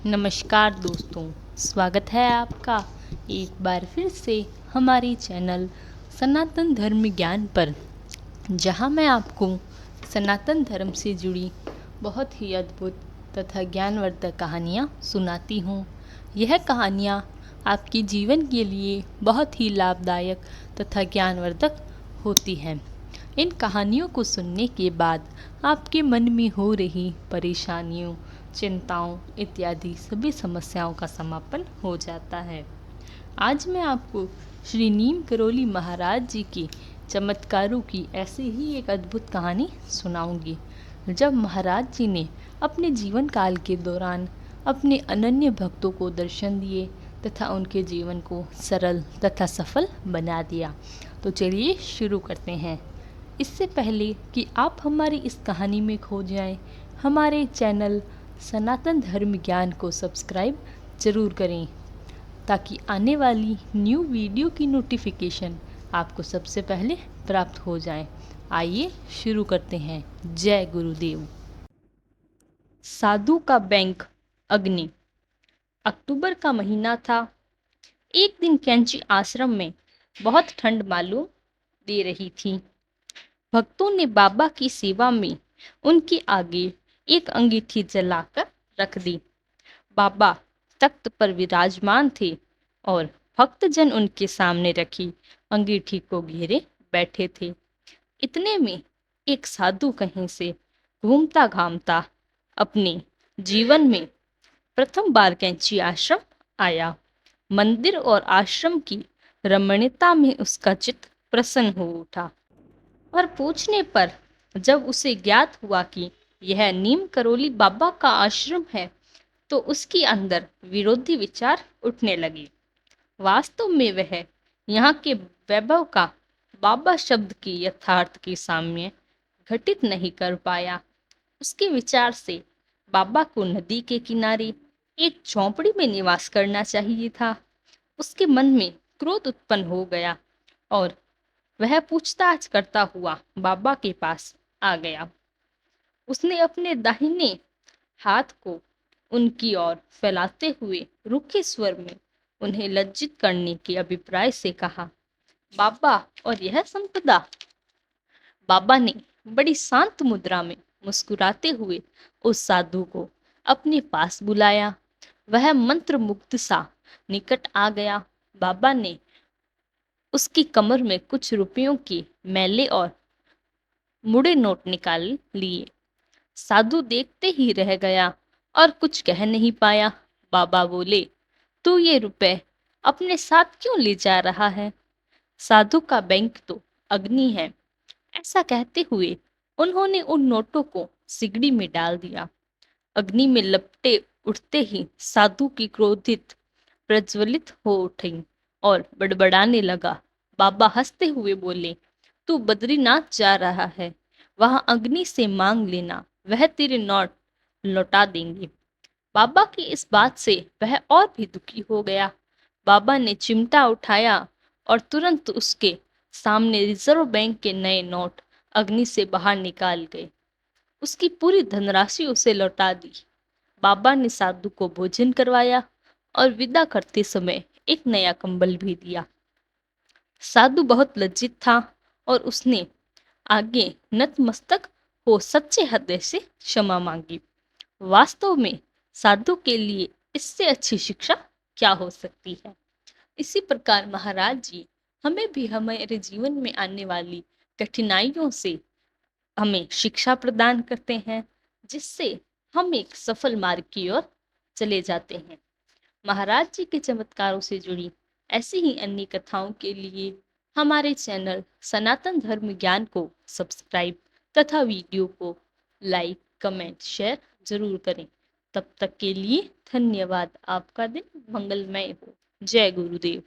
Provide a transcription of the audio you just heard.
नमस्कार दोस्तों, स्वागत है आपका एक बार फिर से हमारी चैनल सनातन धर्म ज्ञान पर, जहां मैं आपको सनातन धर्म से जुड़ी बहुत ही अद्भुत तथा ज्ञानवर्धक कहानियां सुनाती हूं। यह कहानियां आपके जीवन के लिए बहुत ही लाभदायक तथा ज्ञानवर्धक होती हैं। इन कहानियों को सुनने के बाद आपके मन में हो रही परेशानियों, चिंताओं इत्यादि सभी समस्याओं का समापन हो जाता है। आज मैं आपको श्री नीम करोली महाराज जी की चमत्कारों की ऐसी ही एक अद्भुत कहानी सुनाऊंगी। जब महाराज जी ने अपने जीवन काल के दौरान अपने अनन्य भक्तों को दर्शन दिए तथा उनके जीवन को सरल तथा सफल बना दिया। तो चलिए शुरू करते हैं। इससे पहले कि आप हमारी इस कहानी में खो जाएं, हमारे चैनल सनातन धर्म ज्ञान को सब्सक्राइब ज़रूर करें ताकि आने वाली न्यू वीडियो की नोटिफिकेशन आपको सबसे पहले प्राप्त हो जाए। आइए शुरू करते हैं। जय गुरुदेव। साधु का बैंक। अग्नि। अक्टूबर का महीना था। एक दिन कैंची आश्रम में बहुत ठंड मालूम दे रही थी। भक्तों ने बाबा की सेवा में उनके आगे एक अंगीठी जलाकर रख दी। बाबा तख्त पर विराजमान थे और भक्तजन उनके सामने रखी अंगीठी को घेरे बैठे थे। इतने में एक साधु कहीं से घूमता घामता अपने जीवन में प्रथम बार कैंची आश्रम आया। मंदिर और आश्रम की रमणीयता में उसका चित्त प्रसन्न हो उठा और पूछने पर जब उसे ज्ञात हुआ कि यह नीम करोली बाबा का आश्रम है, तो उसके अंदर विरोधी विचार उठने लगे। वास्तव में वह यहाँ के वैभव का बाबा शब्द की यथार्थ के सामने घटित नहीं कर पाया। उसके विचार से बाबा को नदी के किनारे एक झोंपड़ी में निवास करना चाहिए था। उसके मन में क्रोध उत्पन्न हो गया और वह पूछताछ करता हुआ बाबा के पास आ गया। उसने अपने दाहिने हाथ को उनकी ओर फैलाते हुए रूखे स्वर में उन्हें लज्जित करने के अभिप्राय से कहा, बाबा और यह संपदा। बाबा ने बड़ी शांत मुद्रा में मुस्कुराते हुए उस साधु को अपने पास बुलाया। वह मंत्र मुग्ध सा निकट आ गया। बाबा ने उसकी कमर में कुछ रुपयों के मैले और मुड़े नोट निकाल लिए। साधु देखते ही रह गया और कुछ कह नहीं पाया। बाबा बोले, तू ये रुपए अपने साथ क्यों ले जा रहा है? साधु का बैंक तो अग्नि है। ऐसा कहते हुए उन्होंने उन नोटों को सिगड़ी में डाल दिया। अग्नि में लपटे उठते ही साधु की क्रोधित प्रज्वलित हो उठी और बड़बड़ाने लगा। बाबा हंसते हुए बोले, तू बद्रीनाथ जा रहा है, वहां अग्नि से मांग लेना, वह तेरे नोट लौटा देंगे। बाबा की इस बात से वह और भी दुखी हो गया। बाबा ने चिमटा उठाया और तुरंत उसके सामने रिजर्व बैंक के नए नोट अग्नि से बाहर निकाल गए। उसकी पूरी धनराशि उसे लौटा दी। बाबा ने साधु को भोजन करवाया और विदा करते समय एक नया कंबल भी दिया। साधु बहुत लज्जित था और उसने आगे नतमस्तक हो सच्चे हृदय से क्षमा मांगी। वास्तव में साधु के लिए इससे अच्छी शिक्षा क्या हो सकती है। इसी प्रकार महाराज जी हमें भी हमारे जीवन में आने वाली कठिनाइयों से हमें शिक्षा प्रदान करते हैं, जिससे हम एक सफल मार्ग की ओर चले जाते हैं। महाराज जी के चमत्कारों से जुड़ी ऐसी ही अन्य कथाओं के लिए हमारे चैनल सनातन धर्म ज्ञान को सब्सक्राइब तथा वीडियो को लाइक, कमेंट, शेयर जरूर करें। तब तक के लिए धन्यवाद। आपका दिन मंगलमय हो। जय गुरुदेव।